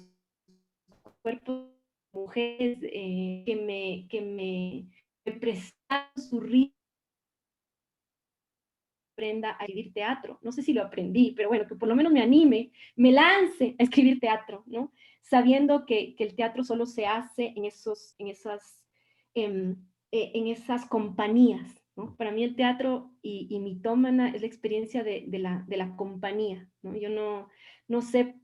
Speaker 5: mujeres que me prestaron su ritmo, aprenda a escribir teatro. No sé si lo aprendí, pero bueno, que por lo menos me anime, me lance a escribir teatro, ¿no? Sabiendo que el teatro solo se hace en esas compañías, ¿no? Para mí el teatro y mitómana es la experiencia de la compañía, ¿no? Yo no sé,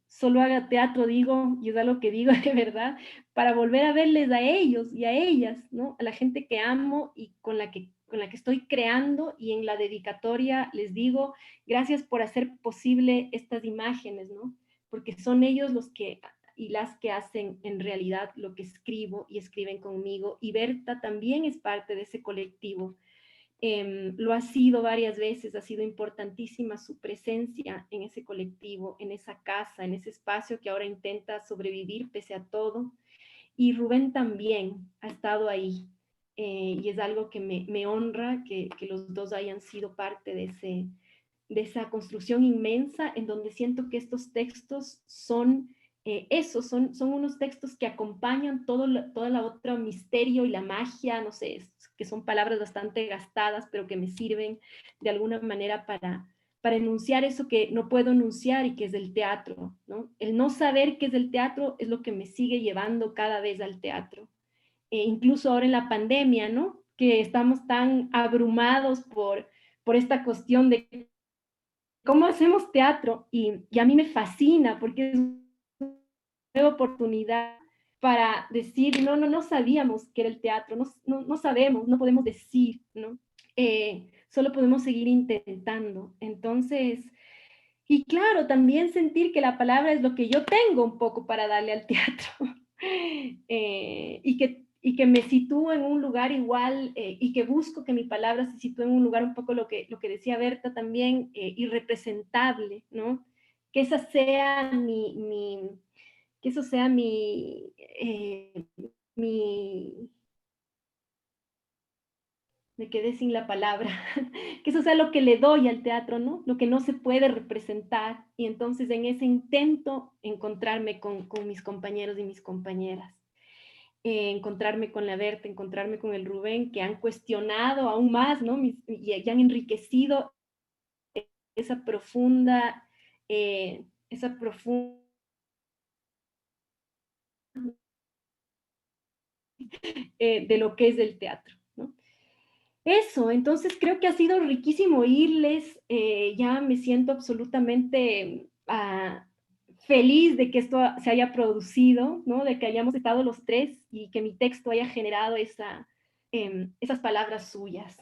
Speaker 5: solo haga teatro, digo, y es algo que digo de verdad, para volver a verles a ellos y a ellas, ¿no? A la gente que amo y con la que estoy creando, y en la dedicatoria les digo, gracias por hacer posible estas imágenes, ¿no? Porque son ellos los que y las que hacen en realidad lo que escribo y escriben conmigo. Y Berta también es parte de ese colectivo. Lo ha sido varias veces, ha sido importantísima su presencia en ese colectivo, en esa casa, en ese espacio que ahora intenta sobrevivir pese a todo. Y Rubén también ha estado ahí. Y es algo que me honra que los dos hayan sido parte de esa construcción inmensa en donde siento que estos textos son son unos textos que acompañan toda la otra misterio y la magia, no sé, que son palabras bastante gastadas, pero que me sirven de alguna manera para enunciar eso que no puedo enunciar y que es el teatro, ¿no? El no saber qué es el teatro es lo que me sigue llevando cada vez al teatro. Incluso ahora en la pandemia, ¿no? Que estamos tan abrumados por esta cuestión de cómo hacemos teatro, y a mí me fascina porque es una nueva oportunidad para decir, no sabíamos qué era el teatro, no sabemos, no podemos decir, ¿no? Solo podemos seguir intentando. Entonces, y claro, también sentir que la palabra es lo que yo tengo un poco para darle al teatro. Y que me sitúo en un lugar igual, y que busco que mi palabra se sitúe en un lugar un poco lo que decía Berta también, irrepresentable, ¿no? Que esa sea que eso sea me quedé sin la palabra, que eso sea lo que le doy al teatro, ¿no? Lo que no se puede representar, y entonces en ese intento encontrarme con mis compañeros y mis compañeras. Encontrarme con la Berta, encontrarme con el Rubén, que han cuestionado aún más, ¿no? Y han enriquecido esa profunda, de lo que es el teatro, ¿no? Eso, entonces creo que ha sido riquísimo oírles, ya me siento absolutamente feliz de que esto se haya producido, ¿no? De que hayamos estado los tres y que mi texto haya generado esas palabras suyas.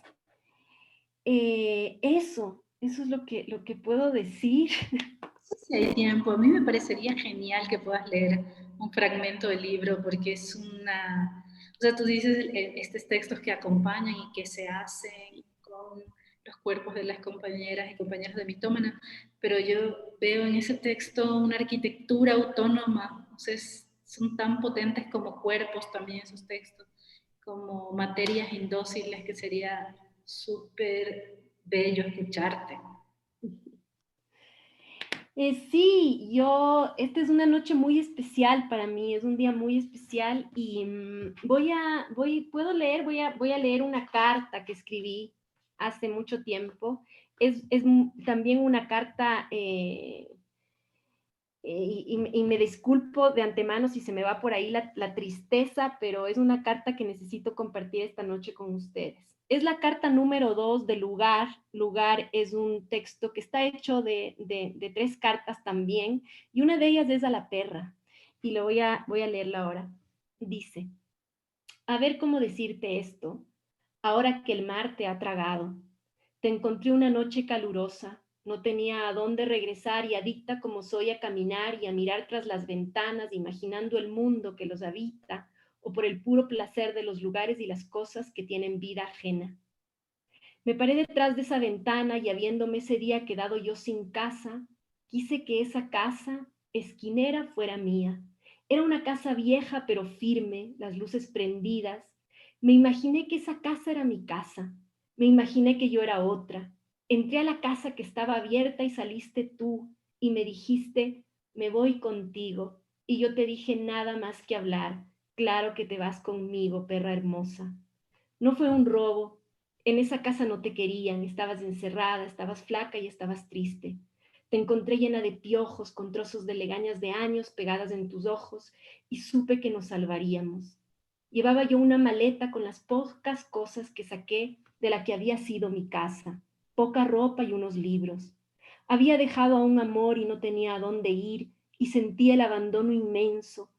Speaker 5: Eso es lo que puedo decir.
Speaker 4: No sé si hay tiempo, a mí me parecería genial que puedas leer un fragmento del libro, porque es una... O sea, tú dices estos textos que acompañan y que se hacen con los cuerpos de las compañeras y compañeros de Mitómana, pero yo veo en ese texto una arquitectura autónoma, o sea, son tan potentes como cuerpos también esos textos, como materias indóciles, que sería súper bello escucharte.
Speaker 5: Sí, esta es una noche muy especial para mí, es un día muy especial, y puedo leer, voy a leer una carta que escribí hace mucho tiempo. Es también una carta, y me disculpo de antemano si se me va por ahí la tristeza, pero es una carta que necesito compartir esta noche con ustedes. Es la carta número 2 de Lugar. Lugar es un texto que está hecho de 3 cartas también, y una de ellas es a la perra, y voy a leerla ahora. Dice: a ver cómo decirte esto, ahora que el mar te ha tragado. Te encontré una noche calurosa, no tenía a dónde regresar, y adicta como soy a caminar y a mirar tras las ventanas, imaginando el mundo que los habita, o por el puro placer de los lugares y las cosas que tienen vida ajena. Me paré detrás de esa ventana, y habiéndome ese día quedado yo sin casa, quise que esa casa esquinera fuera mía. Era una casa vieja pero firme, las luces prendidas. Me imaginé que esa casa era mi casa. Me imaginé que yo era otra. Entré a la casa que estaba abierta y saliste tú y me dijiste: me voy contigo. Y yo te dije: nada más que hablar. Claro que te vas conmigo, perra hermosa. No fue un robo. En esa casa no te querían, estabas encerrada, estabas flaca y estabas triste. Te encontré llena de piojos, con trozos de legañas de años pegadas en tus ojos, y supe que nos salvaríamos. Llevaba yo una maleta con las pocas cosas que saqué de la que había sido mi casa, poca ropa y unos libros. Había dejado a un amor y no tenía a dónde ir, y sentía el abandono inmenso.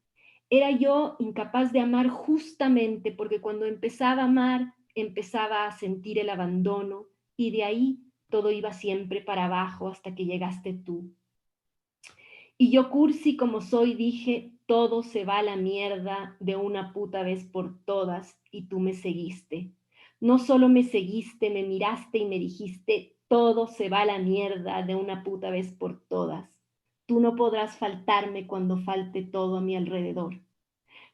Speaker 5: Era yo incapaz de amar justamente porque cuando empezaba a amar, empezaba a sentir el abandono, y de ahí todo iba siempre para abajo hasta que llegaste tú. Y yo, cursi como soy, dije: todo se va a la mierda de una puta vez por todas, y tú me seguiste. No solo me seguiste, me miraste y me dijiste: todo se va a la mierda de una puta vez por todas. Tú no podrás faltarme cuando falte todo a mi alrededor.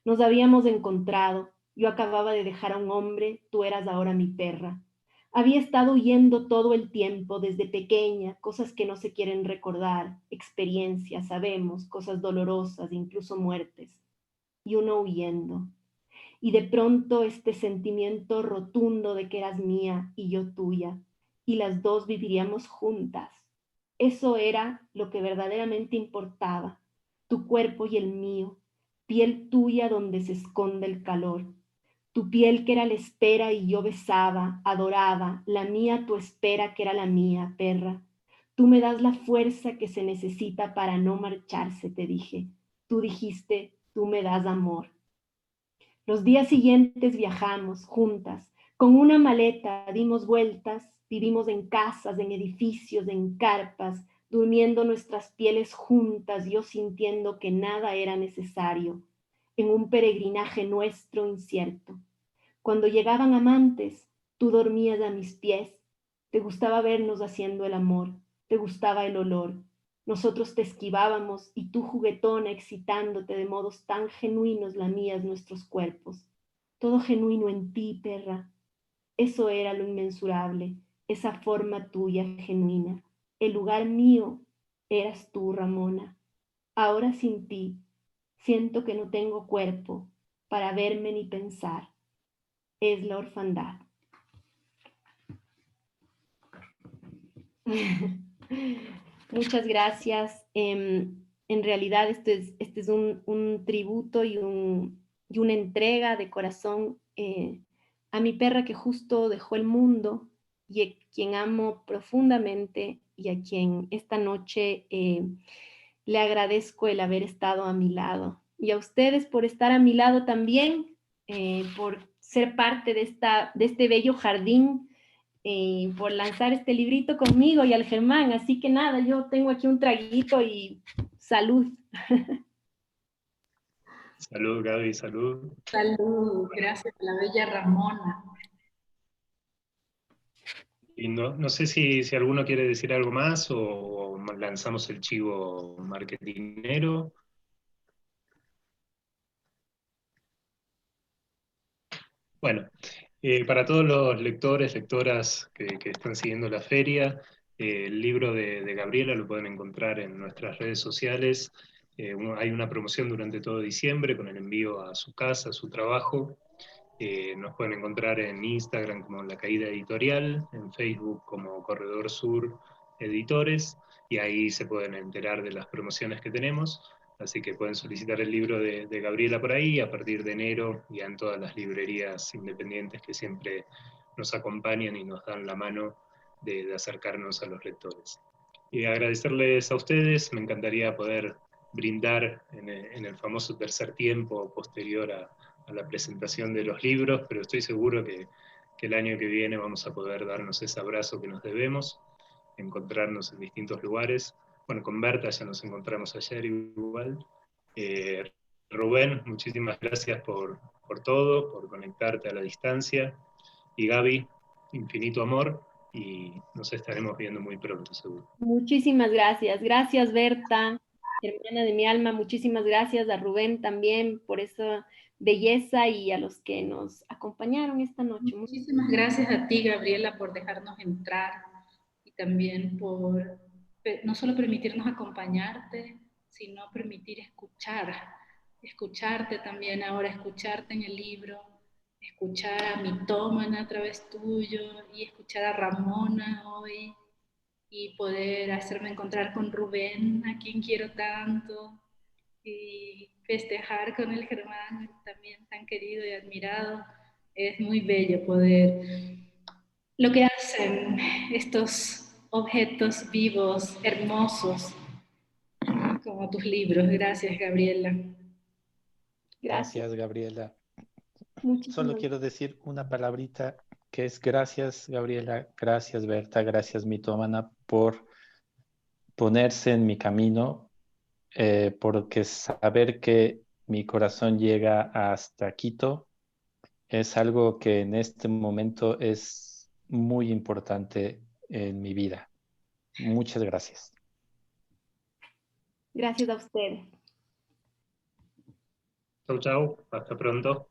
Speaker 5: Nos habíamos encontrado, yo acababa de dejar a un hombre, tú eras ahora mi perra. Había estado huyendo todo el tiempo, desde pequeña, cosas que no se quieren recordar, experiencias, sabemos, cosas dolorosas, incluso muertes. Y uno huyendo. Y de pronto este sentimiento rotundo de que eras mía y yo tuya, y las dos viviríamos juntas. Eso era lo que verdaderamente importaba, tu cuerpo y el mío, piel tuya donde se esconde el calor, tu piel que era la espera y yo besaba, adoraba, la mía tu espera que era la mía, perra, Tú me das la fuerza que se necesita para no marcharse, te dije. Tú dijiste, tú me das amor. Los días siguientes viajamos juntas. Con una maleta dimos vueltas, vivimos en casas, en edificios, en carpas, durmiendo nuestras pieles juntas, yo sintiendo que nada era necesario, en un peregrinaje nuestro incierto. Cuando llegaban amantes, tú dormías a mis pies, te gustaba vernos haciendo el amor, te gustaba el olor. Nosotros te esquivábamos y tú juguetona, excitándote de modos tan genuinos, lamías nuestros cuerpos. Todo genuino en ti, perra. Eso era lo inmensurable, esa forma tuya genuina. El lugar mío eras tú, Ramona. Ahora sin ti, siento que no tengo cuerpo para verme ni pensar. Es la orfandad. Muchas gracias. En realidad este es un tributo y una entrega de corazón a mi perra que justo dejó el mundo y a quien amo profundamente y a quien esta noche le agradezco el haber estado a mi lado. Y a ustedes por estar a mi lado también, por ser parte de este bello jardín, por lanzar este librito conmigo y al Germán. Así que nada, yo tengo aquí un traguito y salud.
Speaker 2: Salud, Gaby, salud.
Speaker 4: Salud, gracias a la bella Ramona.
Speaker 2: Y no sé si alguno quiere decir algo más o lanzamos el chivo marketinero. Bueno, para todos los lectores, lectoras que están siguiendo la feria, el libro de Gabriela lo pueden encontrar en nuestras redes sociales. Hay una promoción durante todo diciembre con el envío a su casa, a su trabajo. Nos pueden encontrar en Instagram como La Caída Editorial, en Facebook como Corredor Sur Editores, y ahí se pueden enterar de las promociones que tenemos. Así que pueden solicitar el libro de Gabriela por ahí, a partir de enero, ya en todas las librerías independientes que siempre nos acompañan y nos dan la mano de acercarnos a los lectores. Y agradecerles a ustedes, me encantaría poder brindar en el famoso tercer tiempo posterior a la presentación de los libros, pero estoy seguro que el año que viene vamos a poder darnos ese abrazo que nos debemos, encontrarnos en distintos lugares. Bueno, con Berta ya nos encontramos ayer igual. Rubén, muchísimas gracias por todo, por conectarte a la distancia. Y Gaby, infinito amor y nos estaremos viendo muy pronto, seguro.
Speaker 5: Muchísimas gracias. Gracias, Berta, hermana de mi alma. Muchísimas gracias a Rubén también por esa belleza y a los que nos acompañaron esta noche.
Speaker 4: Muchísimas gracias a ti, Gabriela, por dejarnos entrar y también por no solo permitirnos acompañarte, sino permitir escucharte también ahora, escucharte en el libro, escuchar a Mitómana a través tuyo y escuchar a Ramona hoy y poder hacerme encontrar con Rubén, a quien quiero tanto, y festejar con el Germán, también tan querido y admirado. Es muy bello poder lo que hacen estos objetos vivos, hermosos, como tus libros. Gracias, Gabriela.
Speaker 6: Gracias, Gabriela.
Speaker 5: Muchísimas
Speaker 6: Solo quiero decir una palabrita que es gracias, Gabriela, gracias, Berta, gracias, Mitómana, por ponerse en mi camino, porque saber que mi corazón llega hasta Quito es algo que en este momento es muy importante en mi vida. Muchas gracias.
Speaker 5: gracias a ustedes.
Speaker 2: Chau, chau, hasta pronto.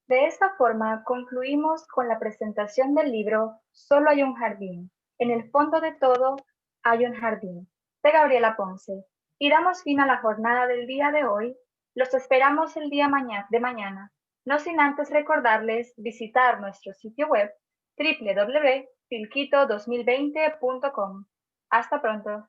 Speaker 1: De esta forma concluimos con la presentación del libro Solo hay un jardín. En el fondo de todo hay un jardín, de Gabriela Ponce. Y damos fin a la jornada del día de hoy. Los esperamos el día de mañana, no sin antes recordarles visitar nuestro sitio web www.filquito2020.com. Hasta pronto.